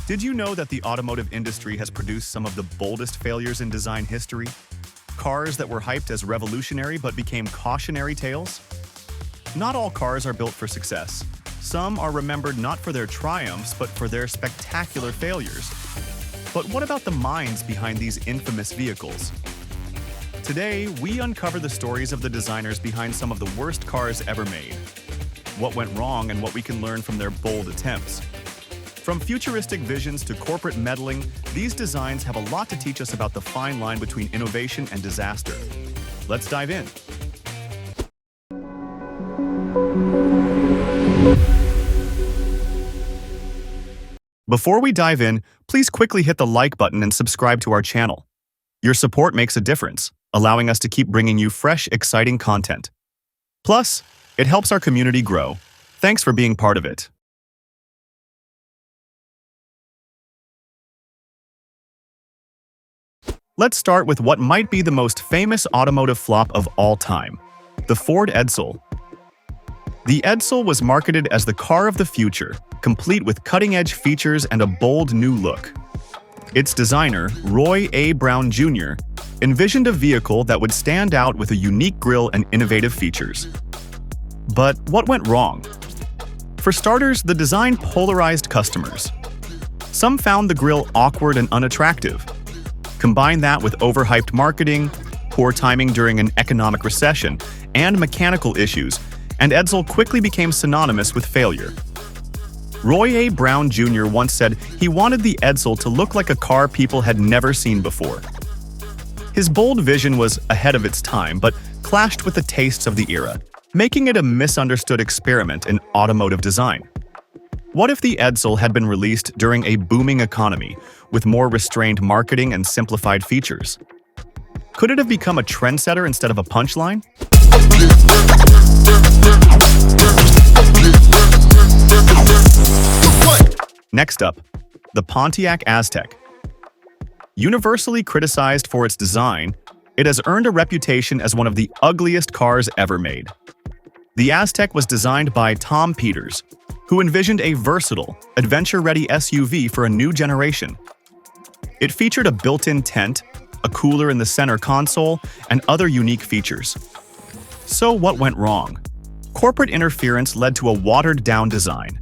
Did you know that the automotive industry has produced some of the boldest failures in design history? Cars that were hyped as revolutionary but became cautionary tales? Not all cars are built for success. Some are remembered not for their triumphs but for their spectacular failures. But what about the minds behind these infamous vehicles? Today, we uncover the stories of the designers behind some of the worst cars ever made. What went wrong and what we can learn from their bold attempts. From futuristic visions to corporate meddling, these designs have a lot to teach us about the fine line between innovation and disaster. Let's dive in. Before we dive in, please quickly hit the like button and subscribe to our channel. Your support makes a difference, allowing us to keep bringing you fresh, exciting content. Plus, it helps our community grow. Thanks for being part of it. Let's start with what might be the most famous automotive flop of all time, the Ford Edsel. The Edsel was marketed as the car of the future, complete with cutting-edge features and a bold new look. Its designer, Roy A. Brown Jr., envisioned a vehicle that would stand out with a unique grille and innovative features. But what went wrong? For starters, the design polarized customers. Some found the grille awkward and unattractive. Combine that with overhyped marketing, poor timing during an economic recession, and mechanical issues, and Edsel quickly became synonymous with failure. Roy A. Brown Jr. once said he wanted the Edsel to look like a car people had never seen before. His bold vision was ahead of its time, but clashed with the tastes of the era, making it a misunderstood experiment in automotive design. What if the Edsel had been released during a booming economy, with more restrained marketing and simplified features? Could it have become a trendsetter instead of a punchline? Next up, the Pontiac Aztek. Universally criticized for its design, it has earned a reputation as one of the ugliest cars ever made. The Aztek was designed by Tom Peters, who envisioned a versatile, adventure-ready SUV for a new generation. It featured a built-in tent, a cooler in the center console, and other unique features. So what went wrong? Corporate interference led to a watered-down design.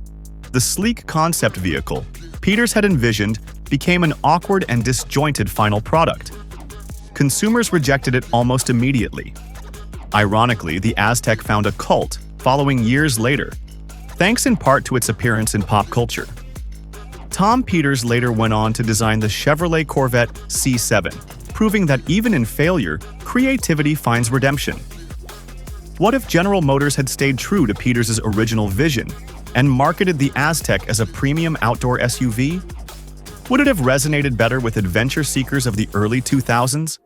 The sleek concept vehicle Peters had envisioned became an awkward and disjointed final product. Consumers rejected it almost immediately. Ironically, the Aztek found a cult following years later, thanks in part to its appearance in pop culture. Tom Peters later went on to design the Chevrolet Corvette C7, proving that even in failure, creativity finds redemption. What if General Motors had stayed true to Peters' original vision and marketed the Aztek as a premium outdoor SUV? Would it have resonated better with adventure seekers of the early 2000s?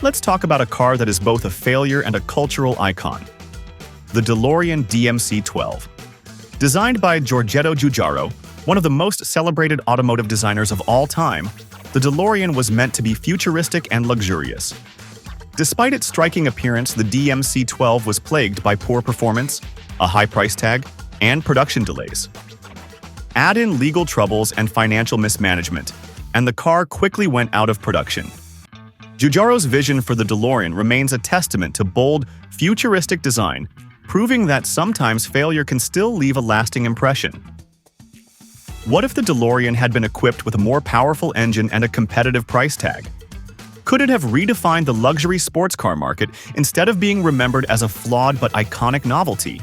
Let's talk about a car that is both a failure and a cultural icon. The DeLorean DMC-12. Designed by Giorgetto Giugiaro, one of the most celebrated automotive designers of all time, the DeLorean was meant to be futuristic and luxurious. Despite its striking appearance, the DMC-12 was plagued by poor performance, a high price tag, and production delays. Add in legal troubles and financial mismanagement, and the car quickly went out of production. Giugiaro's vision for the DeLorean remains a testament to bold, futuristic design, proving that sometimes failure can still leave a lasting impression. What if the DeLorean had been equipped with a more powerful engine and a competitive price tag? Could it have redefined the luxury sports car market instead of being remembered as a flawed but iconic novelty?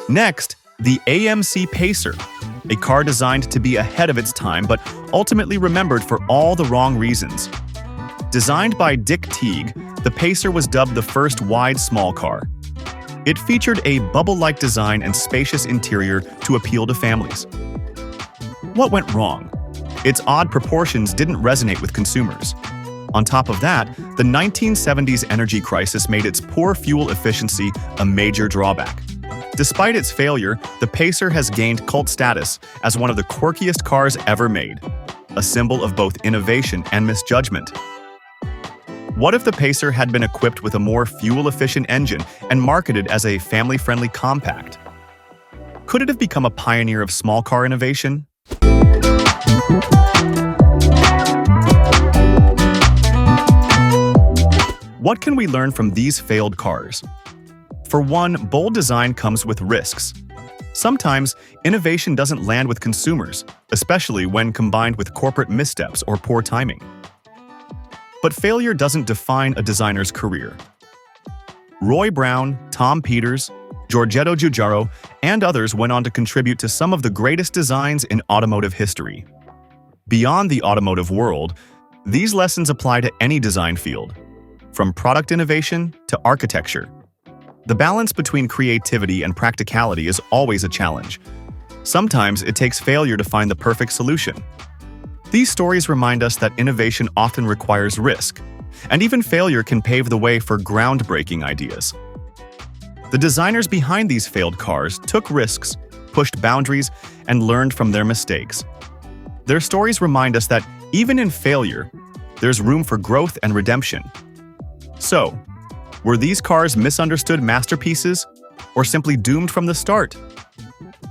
Next, the AMC Pacer, a car designed to be ahead of its time but ultimately remembered for all the wrong reasons. Designed by Dick Teague, the Pacer was dubbed the first wide small car. It featured a bubble-like design and spacious interior to appeal to families. What went wrong? Its odd proportions didn't resonate with consumers. On top of that, the 1970s energy crisis made its poor fuel efficiency a major drawback. Despite its failure, the Pacer has gained cult status as one of the quirkiest cars ever made. a symbol of both innovation and misjudgment. What if the Pacer had been equipped with a more fuel-efficient engine and marketed as a family-friendly compact? Could it have become a pioneer of small car innovation? What can we learn from these failed cars? For one, bold design comes with risks. Sometimes, innovation doesn't land with consumers, especially when combined with corporate missteps or poor timing. But failure doesn't define a designer's career. Roy Brown, Tom Peters, Giorgetto Giugiaro, and others went on to contribute to some of the greatest designs in automotive history. Beyond the automotive world, these lessons apply to any design field, from product innovation to architecture. The balance between creativity and practicality is always a challenge. Sometimes it takes failure to find the perfect solution. These stories remind us that innovation often requires risk, and even failure can pave the way for groundbreaking ideas. The designers behind these failed cars took risks, pushed boundaries, and learned from their mistakes. Their stories remind us that even in failure, there's room for growth and redemption. So, were these cars misunderstood masterpieces, or simply doomed from the start?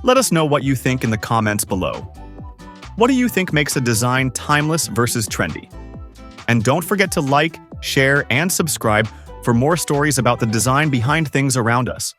Let us know what you think in the comments below. What do you think makes a design timeless versus trendy? And don't forget to like, share, and subscribe for more stories about the design behind things around us.